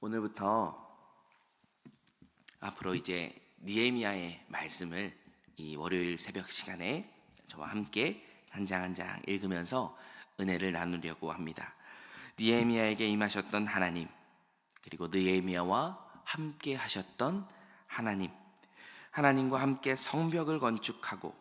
오늘부터 앞으로 이제 느헤미야의 말씀을 이 월요일 새벽 시간에 저와 함께 한 장 한 장 읽으면서 은혜를 나누려고 합니다. 느헤미야에게 임하셨던 하나님, 그리고 느헤미야와 함께 하셨던 하나님, 하나님과 함께 성벽을 건축하고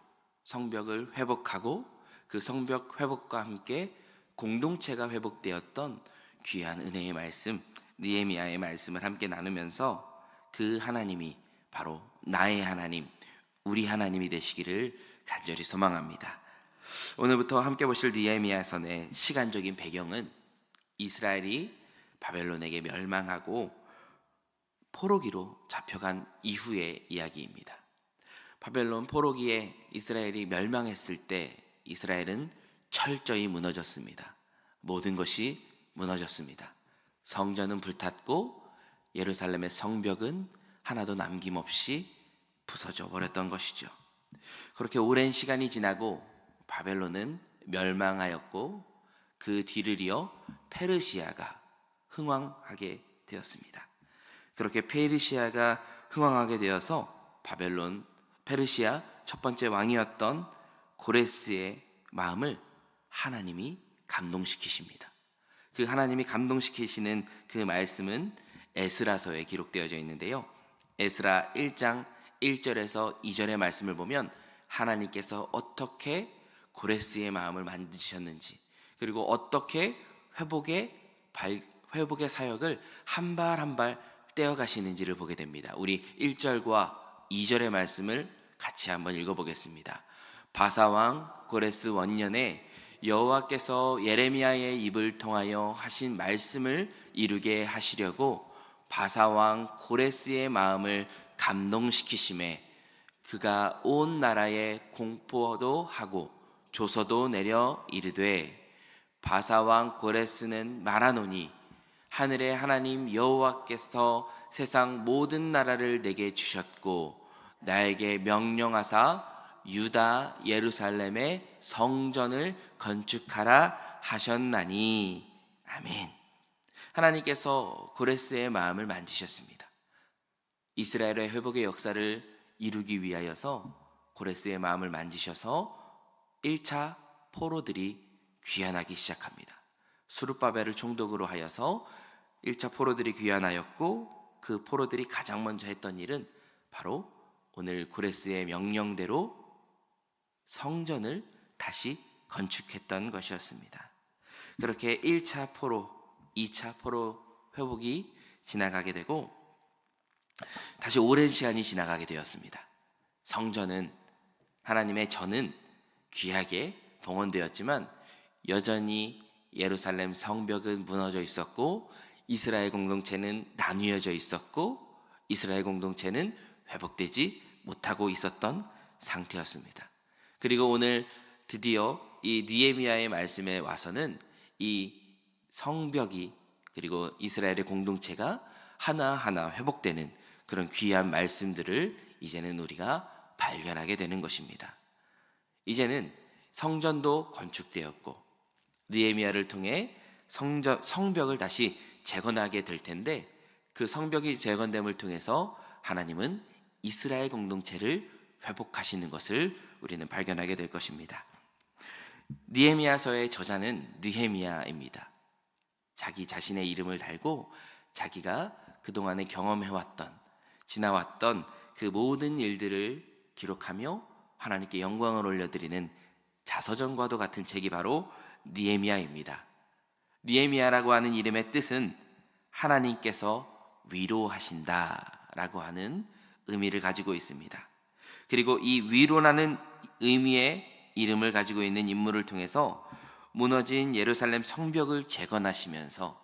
성벽을 회복하고 그 성벽 회복과 함께 공동체가 회복되었던 귀한 은혜의 말씀, 느헤미야의 말씀을 함께 나누면서 그 하나님이 바로 나의 하나님, 우리 하나님이 되시기를 간절히 소망합니다. 오늘부터 함께 보실 느헤미야서의 시간적인 배경은 이스라엘이 바벨론에게 멸망하고 포로기로 잡혀간 이후의 이야기입니다. 바벨론 포로기에 이스라엘이 멸망했을 때 이스라엘은 철저히 무너졌습니다. 모든 것이 무너졌습니다. 성전은 불탔고 예루살렘의 성벽은 하나도 남김없이 부서져 버렸던 것이죠. 그렇게 오랜 시간이 지나고 바벨론은 멸망하였고 그 뒤를 이어 페르시아가 흥왕하게 되었습니다. 그렇게 페르시아가 흥왕하게 되어서 페르시아 첫 번째 왕이었던 고레스의 마음을 하나님이 감동시키십니다. 그 하나님이 감동시키시는 그 말씀은 에스라서에 기록되어져 있는데요. 에스라 1장 1절에서 2절의 말씀을 보면 하나님께서 어떻게 고레스의 마음을 만드셨는지, 그리고 어떻게 회복의 사역을 한 발 한 발 떼어가시는지를 보게 됩니다. 우리 1절과 2절의 말씀을 같이 한번 읽어보겠습니다. 바사왕 고레스 원년에 여호와께서 예레미야의 입을 통하여 하신 말씀을 이루게 하시려고 바사왕 고레스의 마음을 감동시키심에 그가 온 나라에 공포도 하고 조서도 내려 이르되 바사왕 고레스는 말하노니 하늘의 하나님 여호와께서 세상 모든 나라를 내게 주셨고 나에게 명령하사 유다 예루살렘의 성전을 건축하라 하셨나니. 아멘. 하나님께서 고레스의 마음을 만지셨습니다. 이스라엘의 회복의 역사를 이루기 위하여서 고레스의 마음을 만지셔서 1차 포로들이 귀환하기 시작합니다. 수룹바벨을 총독으로 하여서 1차 포로들이 귀환하였고 그 포로들이 가장 먼저 했던 일은 바로 오늘 고레스의 명령대로 성전을 다시 건축했던 것이었습니다. 그렇게 1차 포로, 2차 포로 회복이 지나가게 되고 다시 오랜 시간이 지나가게 되었습니다. 성전은 하나님의 전은 귀하게 봉헌되었지만 여전히 예루살렘 성벽은 무너져 있었고 이스라엘 공동체는 나뉘어져 있었고 이스라엘 공동체는 회복되지 못하고 있었던 상태였습니다. 그리고 오늘 드디어 이 느헤미야의 말씀에 와서는 이 성벽이 그리고 이스라엘의 공동체가 하나하나 회복되는 그런 귀한 말씀들을 이제는 우리가 발견하게 되는 것입니다. 이제는 성전도 건축되었고 느헤미야를 통해 성벽을 다시 재건하게 될 텐데 그 성벽이 재건됨을 통해서 하나님은 이스라엘 공동체를 회복하시는 것을 우리는 발견하게 될 것입니다. 느헤미야서의 저자는 느헤미야입니다. 자기 자신의 이름을 달고 자기가 그동안에 경험해왔던 지나왔던 그 모든 일들을 기록하며 하나님께 영광을 올려드리는 자서전과도 같은 책이 바로 느헤미야입니다. 느헤미야라고 하는 이름의 뜻은 하나님께서 위로하신다 라고 하는 의미를 가지고 있습니다. 그리고 이 위로라는 의미의 이름을 가지고 있는 인물을 통해서 무너진 예루살렘 성벽을 재건하시면서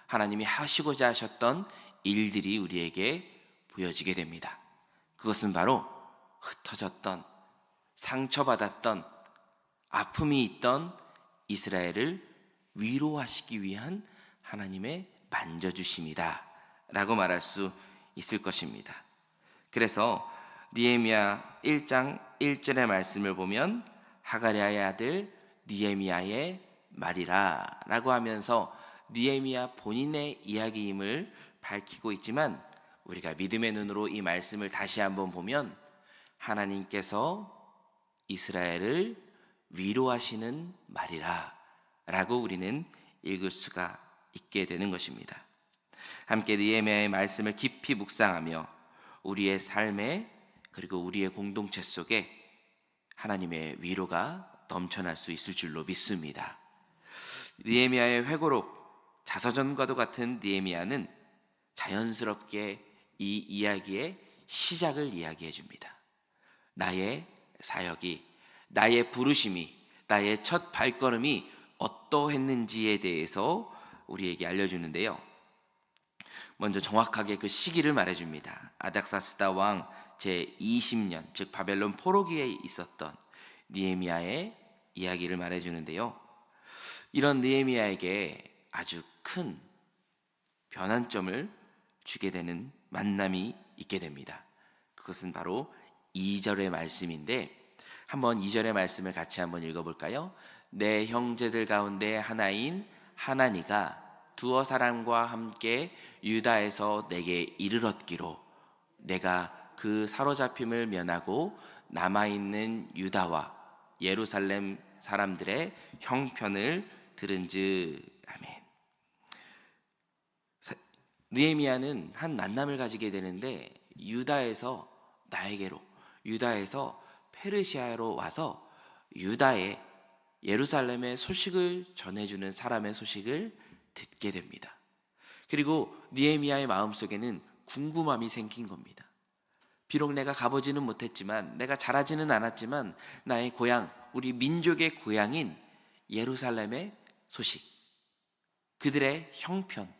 하나님이 하시고자 하셨던 일들이 우리에게 보여지게 됩니다. 그것은 바로 흩어졌던, 상처받았던, 아픔이 있던 이스라엘을 위로하시기 위한 하나님의 만져주심이다 라고 말할 수 있을 것입니다. 그래서 느헤미야 1장 1절의 말씀을 보면 하가랴의 아들 느헤미야의 말이라 라고 하면서 느헤미야 본인의 이야기임을 밝히고 있지만 우리가 믿음의 눈으로 이 말씀을 다시 한번 보면 하나님께서 이스라엘을 위로하시는 말이라 라고 우리는 읽을 수가 있게 되는 것입니다. 함께 느헤미야의 말씀을 깊이 묵상하며 우리의 삶에 그리고 우리의 공동체 속에 하나님의 위로가 넘쳐날 수 있을 줄로 믿습니다. 느헤미야의 회고록 자서전과도 같은 느헤미야는 자연스럽게 이 이야기의 시작을 이야기해 줍니다. 나의 사역이, 나의 부르심이, 나의 첫 발걸음이 어떠했는지에 대해서 우리에게 알려주는데요. 먼저 정확하게 그 시기를 말해줍니다. 아닥사스다 왕 제20년, 즉 바벨론 포로기에 있었던 느헤미야의 이야기를 말해주는데요. 이런 느헤미야에게 아주 큰 변환점을 주게 되는 만남이 있게 됩니다. 그것은 바로 2절의 말씀인데, 한번 2절의 말씀을 같이 한번 읽어볼까요? 내 형제들 가운데 하나인 하나니가 두어 사람과 함께 유다에서 내게 이르렀기로 내가 그 사로잡힘을 면하고 남아있는 유다와 예루살렘 사람들의 형편을 들은즉. 아멘. 느헤미야는 한 만남을 가지게 되는데 유다에서 나에게로, 유다에서 페르시아로 와서 유다의 예루살렘의 소식을 전해주는 사람의 소식을 듣게 됩니다. 그리고 느헤미야의 마음속에는 궁금함이 생긴 겁니다. 비록 내가 가보지는 못했지만, 내가 자라지는 않았지만 나의 고향, 우리 민족의 고향인 예루살렘의 소식, 그들의 형편,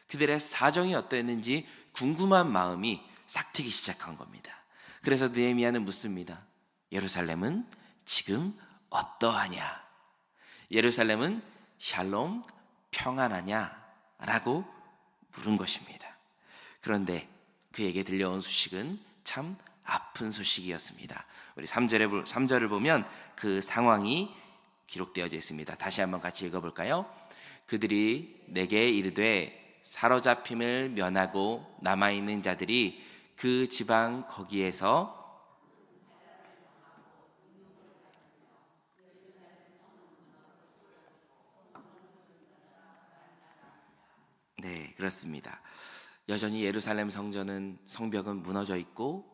그들의 사정이 어떠했는지 궁금한 마음이 싹트기 시작한 겁니다. 그래서 느헤미야는 묻습니다. 예루살렘은 지금 어떠하냐? 예루살렘은 샬롬, 평안하냐? 라고 물은 것입니다. 그런데 그에게 들려온 소식은 참 아픈 소식이었습니다. 우리 3절을 보면 그 상황이 기록되어져 있습니다. 다시 한번 같이 읽어볼까요? 그들이 내게 이르되 사로잡힘을 면하고 남아있는 자들이 그 지방 거기에서 네, 그렇습니다. 여전히 예루살렘 성벽은 무너져 있고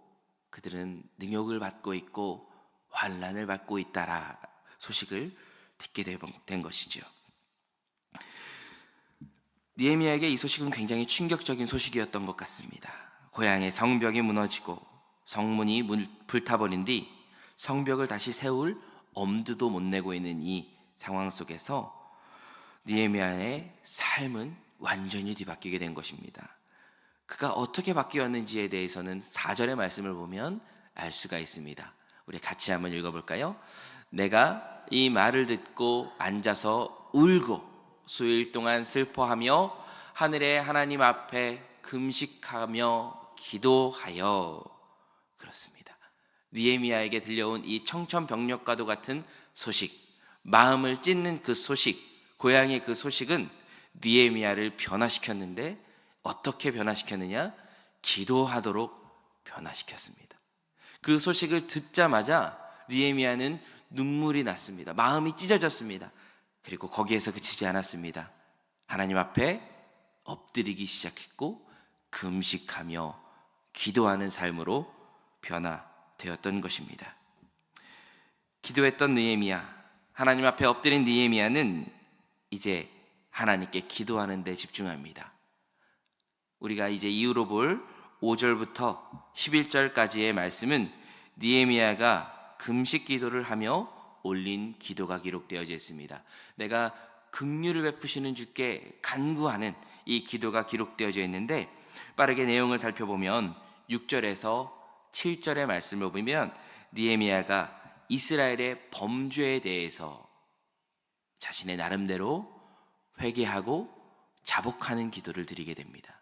그들은 능욕을 받고 있고 환난을 받고 있다라 소식을 듣게 된 것이죠. 느헤미야에게 이 소식은 굉장히 충격적인 소식이었던 것 같습니다. 고향의 성벽이 무너지고 성문이 불타버린 뒤 성벽을 다시 세울 엄두도 못 내고 있는 이 상황 속에서 느헤미야의 삶은 완전히 뒤바뀌게 된 것입니다. 그가 어떻게 바뀌었는지에 대해서는 4절의 말씀을 보면 알 수가 있습니다. 우리 같이 한번 읽어볼까요? 내가 이 말을 듣고 앉아서 울고 수일 동안 슬퍼하며 하늘의 하나님 앞에 금식하며 기도하여. 그렇습니다. 느헤미야에게 들려온 이 청천벽력과도 같은 소식, 마음을 찢는 그 소식, 고향의 그 소식은 느헤미야를 변화시켰는데 어떻게 변화시켰느냐? 기도하도록 변화시켰습니다. 그 소식을 듣자마자 느헤미야는 눈물이 났습니다. 마음이 찢어졌습니다. 그리고 거기에서 그치지 않았습니다. 하나님 앞에 엎드리기 시작했고 금식하며 기도하는 삶으로 변화되었던 것입니다. 기도했던 느헤미야, 하나님 앞에 엎드린 느헤미야는 이제 하나님께 기도하는 데 집중합니다. 우리가 이제 이후로 볼 5절부터 11절까지의 말씀은 느헤미야가 금식 기도를 하며 올린 기도가 기록되어져 있습니다. 내가 긍휼을 베푸시는 주께 간구하는 이 기도가 기록되어져 있는데, 빠르게 내용을 살펴보면 6절에서 7절의 말씀을 보면 느헤미야가 이스라엘의 범죄에 대해서 자신의 나름대로 회개하고 자복하는 기도를 드리게 됩니다.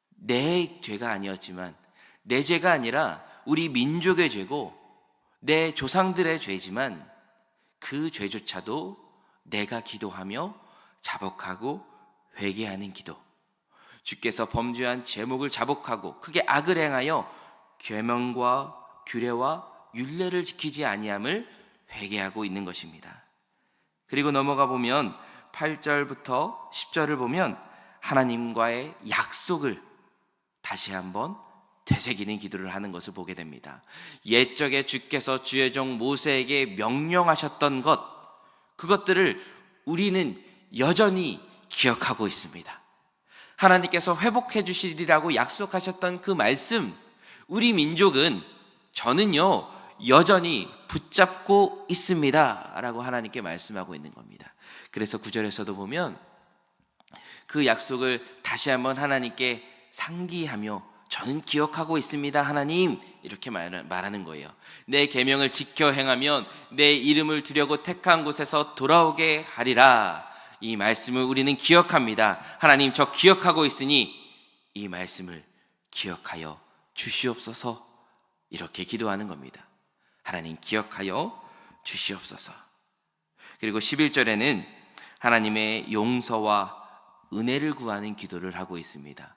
내 죄가 아니었지만, 내 죄가 아니라 우리 민족의 죄고 내 조상들의 죄지만 그 죄조차도 내가 기도하며 자복하고 회개하는 기도, 주께서 범죄한 제목을 자복하고 크게 악을 행하여 계명과 규례와 율례를 지키지 아니함을 회개하고 있는 것입니다. 그리고 넘어가 보면 8절부터 10절을 보면 하나님과의 약속을 다시 한번 되새기는 기도를 하는 것을 보게 됩니다. 옛적에 주께서 주의 종 모세에게 명령하셨던 그것들을 우리는 여전히 기억하고 있습니다. 하나님께서 회복해 주시리라고 약속하셨던 그 말씀, 우리 민족은, 저는요 여전히 붙잡고 있습니다 라고 하나님께 말씀하고 있는 겁니다. 그래서 9절에서도 보면 그 약속을 다시 한번 하나님께 상기하며 저는 기억하고 있습니다 하나님, 이렇게 말하는 거예요. 내 계명을 지켜 행하면 내 이름을 두려고 택한 곳에서 돌아오게 하리라. 이 말씀을 우리는 기억합니다. 하나님, 저 기억하고 있으니 이 말씀을 기억하여 주시옵소서, 이렇게 기도하는 겁니다. 하나님, 기억하여 주시옵소서. 그리고 11절에는 하나님의 용서와 은혜를 구하는 기도를 하고 있습니다.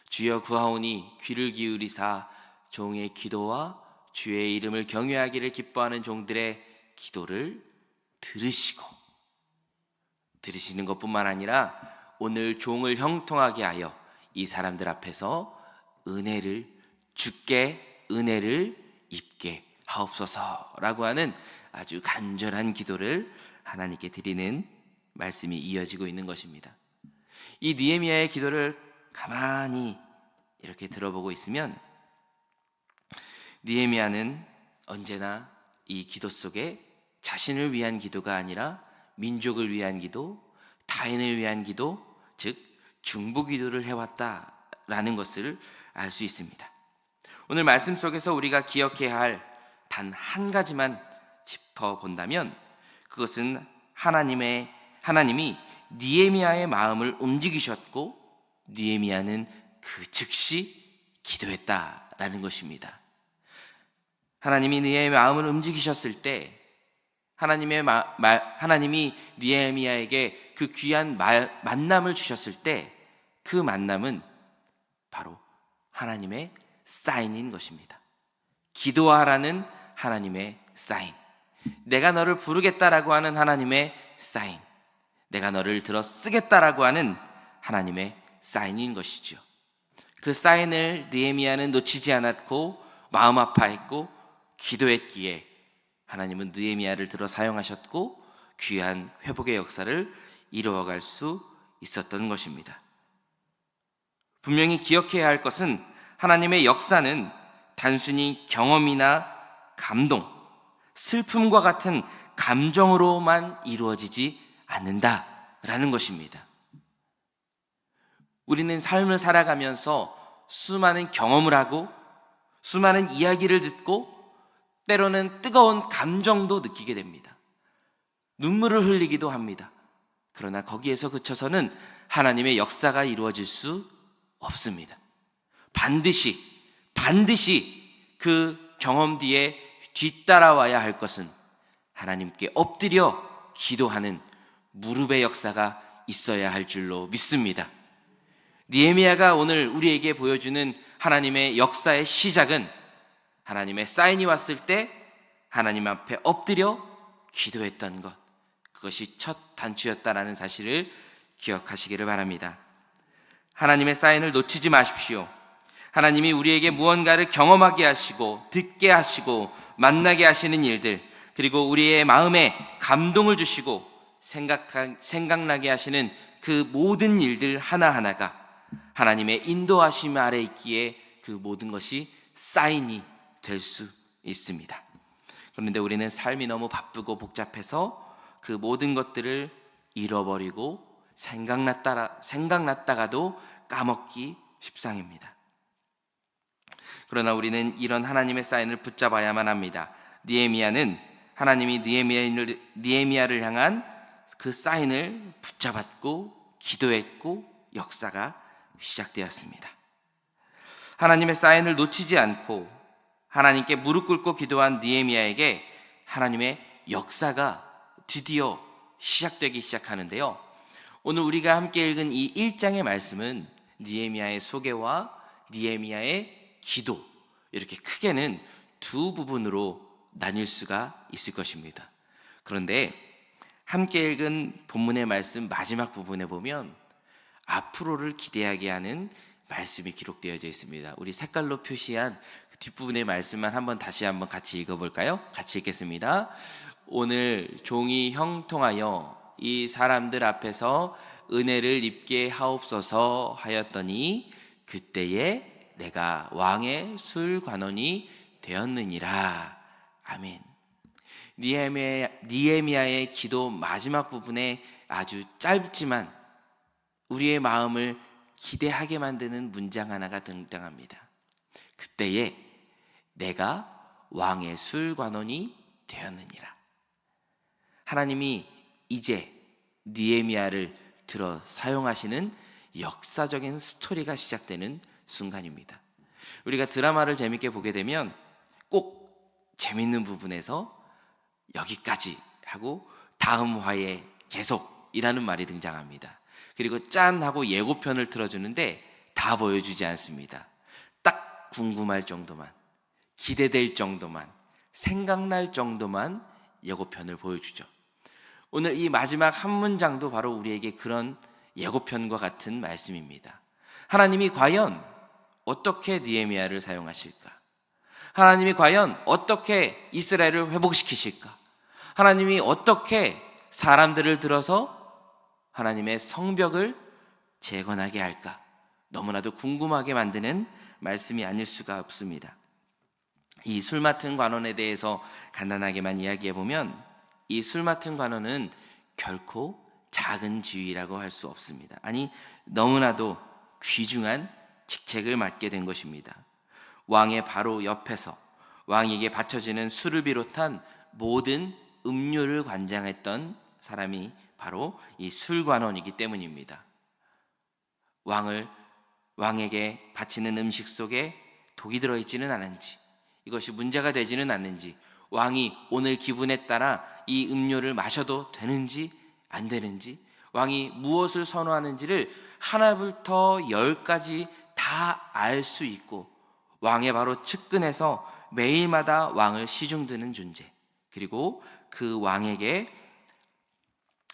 주여 구하오니 귀를 기울이사 종의 기도와 주의 이름을 경외하기를 기뻐하는 종들의 기도를 들으시는 것뿐만 아니라 오늘 종을 형통하게 하여 이 사람들 앞에서 주께 은혜를 입게 하옵소서라고 하는 아주 간절한 기도를 하나님께 드리는 말씀이 이어지고 있는 것입니다. 이 느헤미야의 기도를 가만히 이렇게 들어보고 있으면 느헤미야는 언제나 이 기도 속에 자신을 위한 기도가 아니라 민족을 위한 기도, 타인을 위한 기도, 즉 중보 기도를 해왔다라는 것을 알 수 있습니다. 오늘 말씀 속에서 우리가 기억해야 할 단 한 가지만 짚어본다면 그것은 하나님이 느헤미야의 마음을 움직이셨고 느헤미야는 그 즉시 기도했다라는 것입니다. 하나님이 느헤미야의 마음을 움직이셨을 때 하나님이 느헤미야에게 그 귀한 만남을 주셨을 때 그 만남은 바로 하나님의 사인인 것입니다. 기도하라는 하나님의 사인, 내가 너를 부르겠다라고 하는 하나님의 사인, 내가 너를 들어 쓰겠다라고 하는 하나님의 사인인 것이죠. 그 사인을 느헤미야는 놓치지 않았고 마음 아파했고 기도했기에 하나님은 느헤미야를 들어 사용하셨고 귀한 회복의 역사를 이루어갈 수 있었던 것입니다. 분명히 기억해야 할 것은 하나님의 역사는 단순히 경험이나 감동, 슬픔과 같은 감정으로만 이루어지지 않는다라는 것입니다. 우리는 삶을 살아가면서 수많은 경험을 하고 수많은 이야기를 듣고 때로는 뜨거운 감정도 느끼게 됩니다. 눈물을 흘리기도 합니다. 그러나 거기에서 그쳐서는 하나님의 역사가 이루어질 수 없습니다. 반드시 그 경험 뒤에 뒤따라와야 할 것은 하나님께 엎드려 기도하는 무릎의 역사가 있어야 할 줄로 믿습니다. 느헤미야가 오늘 우리에게 보여주는 하나님의 역사의 시작은 하나님의 사인이 왔을 때 하나님 앞에 엎드려 기도했던 것, 그것이 첫 단추였다라는 사실을 기억하시기를 바랍니다. 하나님의 사인을 놓치지 마십시오. 하나님이 우리에게 무언가를 경험하게 하시고 듣게 하시고 만나게 하시는 일들, 그리고 우리의 마음에 감동을 주시고 생각나게 하시는 그 모든 일들 하나하나가 하나님의 인도하심 아래 있기에 그 모든 것이 사인이 될 수 있습니다. 그런데 우리는 삶이 너무 바쁘고 복잡해서 그 모든 것들을 잃어버리고 생각났다가도 까먹기 십상입니다. 그러나 우리는 이런 하나님의 사인을 붙잡아야만 합니다. 하나님이 느헤미야를 향한 그 사인을 붙잡았고 기도했고 역사가 시작되었습니다. 하나님의 사인을 놓치지 않고 하나님께 무릎 꿇고 기도한 느헤미야에게 하나님의 역사가 드디어 시작되기 시작하는데요. 오늘 우리가 함께 읽은 이 1장의 말씀은 느헤미야의 소개와 느헤미야의 기도, 이렇게 크게는 두 부분으로 나뉠 수가 있을 것입니다. 그런데 함께 읽은 본문의 말씀 마지막 부분에 보면 앞으로를 기대하게 하는 말씀이 기록되어져 있습니다. 우리 색깔로 표시한 그 뒷부분의 말씀만 다시 한번 같이 읽어볼까요? 같이 읽겠습니다. 오늘 종이 형통하여 이 사람들 앞에서 은혜를 입게 하옵소서 하였더니 그때에 내가 왕의 술관원이 되었느니라. 아멘. 느헤미야의 기도 마지막 부분에 아주 짧지만 우리의 마음을 기대하게 만드는 문장 하나가 등장합니다. 그때에 내가 왕의 술관원이 되었느니라. 하나님이 이제 느헤미야를 들어 사용하시는 역사적인 스토리가 시작되는 순간입니다. 우리가 드라마를 재밌게 보게 되면 꼭 재밌는 부분에서 여기까지 하고 다음 화에 계속이라는 말이 등장합니다. 그리고 짠 하고 예고편을 틀어주는데 다 보여주지 않습니다. 딱 궁금할 정도만, 기대될 정도만, 생각날 정도만 예고편을 보여주죠. 오늘 이 마지막 한 문장도 바로 우리에게 그런 예고편과 같은 말씀입니다. 하나님이 과연 어떻게 느헤미야를 사용하실까? 하나님이 과연 어떻게 이스라엘을 회복시키실까? 하나님이 어떻게 사람들을 들어서 하나님의 성벽을 재건하게 할까? 너무나도 궁금하게 만드는 말씀이 아닐 수가 없습니다. 이 술 맡은 관원에 대해서 간단하게만 이야기해보면 이 술 맡은 관원은 결코 작은 지위라고 할 수 없습니다. 아니, 너무나도 귀중한 직책을 맡게 된 것입니다. 왕의 바로 옆에서 왕에게 바쳐지는 술을 비롯한 모든 음료를 관장했던 사람이 바로 이 술관원이기 때문입니다. 왕에게 바치는 음식 속에 독이 들어있지는 않은지, 이것이 문제가 되지는 않는지, 왕이 오늘 기분에 따라 이 음료를 마셔도 되는지 안 되는지, 왕이 무엇을 선호하는지를 하나부터 10까지 다 알 수 있고, 왕의 바로 측근에서 매일마다 왕을 시중드는 존재, 그리고 그 왕에게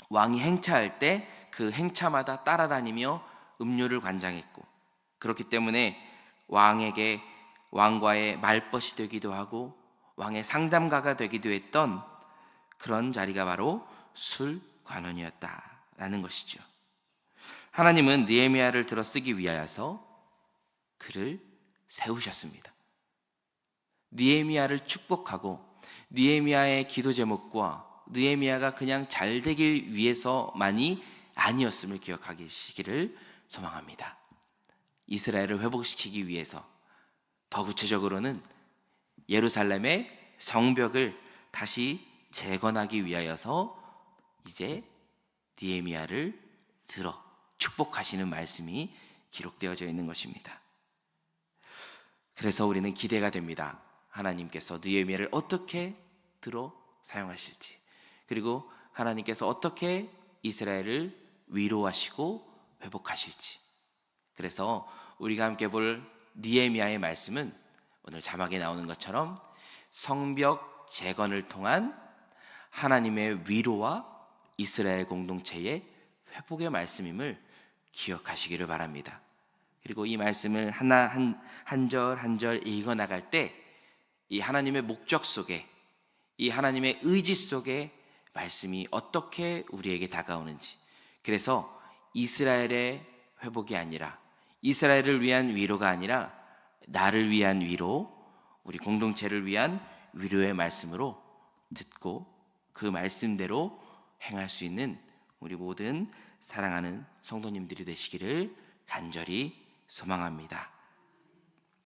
왕이 행차할 때 그 행차마다 따라다니며 음료를 관장했고, 그렇기 때문에 왕과의 말벗이 되기도 하고 왕의 상담가가 되기도 했던 그런 자리가 바로 술관원이었다라는 것이죠. 하나님은 느헤미야를 들어 쓰기 위하여서 그를 세우셨습니다. 느헤미야를 축복하고 느헤미야의 기도 제목과 느헤미야가 그냥 잘 되기 위해서만이 아니었음을 기억하시기를 소망합니다. 이스라엘을 회복시키기 위해서, 더 구체적으로는 예루살렘의 성벽을 다시 재건하기 위하여서 이제 느헤미야를 들어 축복하시는 말씀이 기록되어져 있는 것입니다. 그래서 우리는 기대가 됩니다. 하나님께서 느헤미야를 어떻게 들어 사용하실지, 그리고 하나님께서 어떻게 이스라엘을 위로하시고 회복하실지. 그래서 우리가 함께 볼 느헤미야의 말씀은 오늘 자막에 나오는 것처럼 성벽 재건을 통한 하나님의 위로와 이스라엘 공동체의 회복의 말씀임을 기억하시기를 바랍니다. 그리고 이 말씀을 한 절 한 절 읽어 나갈 때 이 하나님의 목적 속에, 이 하나님의 의지 속에 말씀이 어떻게 우리에게 다가오는지, 그래서 이스라엘의 회복이 아니라, 이스라엘을 위한 위로가 아니라 나를 위한 위로, 우리 공동체를 위한 위로의 말씀으로 듣고 그 말씀대로 행할 수 있는 우리 모든 사랑하는 성도님들이 되시기를 간절히 소망합니다.